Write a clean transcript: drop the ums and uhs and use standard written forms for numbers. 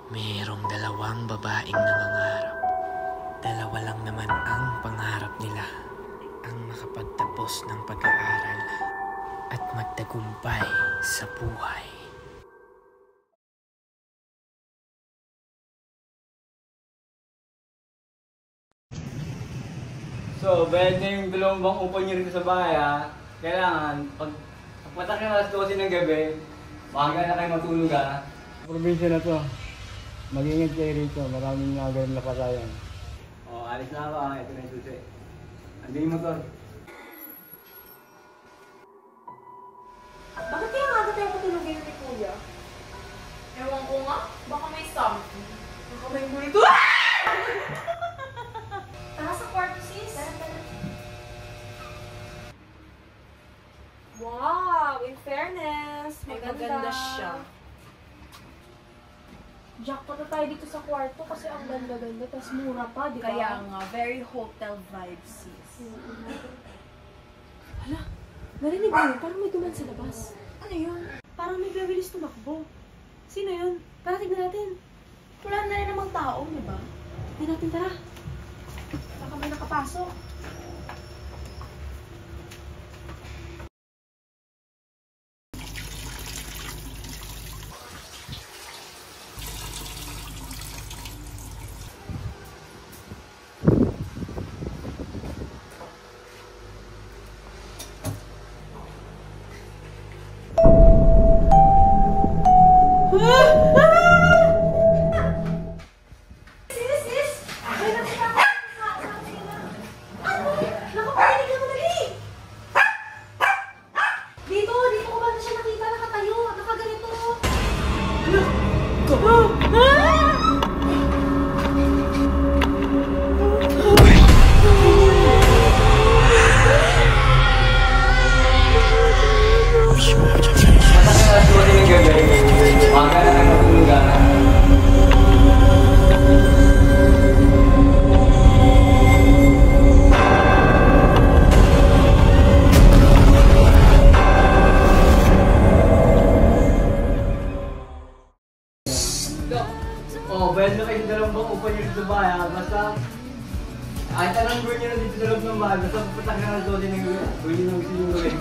Merong dalawang babaeng nangangarap. Dalawa lang naman ang pangarap nila. Ang makapagtapos ng pag-aaral at magtagumpay sa buhay. So, bayad na yung 2 bang upo nyo rito sa bahay ha. Kailangan, pag patak ng alas 12 ng gabi, maaga na kayo matulog ha. Probinsya na to. Mag-ingat kayo rito, maraming mga ganun na patayan. O, alis na ako ha, ito na yung susi. Andun yung motor. Bakit kaya nga tayo matulog ngayon ni Kuya? Ewan ko nga, baka may something. Baka may multo. Tara sa kwarto, sis. Tara. Wow, in fairness, maganda siya. Jackpot na tayo dito sa kwarto kasi ang ganda-ganda, tas mura pa, di ba? Kaya nga, very hotel vibes, sis. Hala, narinig mo yun? Parang may duman sa labas. Ano yun? Parang may bibilis tumakbo. Sino yun? Tara, tignan natin. Wala na rin namang tao, di ba? Tignan natin, tara. Baka may nakapasok. Oh, bayad na kayo sa 2 bang upo nyo dito sa bahay ha. Basta, kahit anong gawin nyo na dito sa loob ng bahay, basta patak na ng 12 ng gawin nyo ng gusto nyo gawin.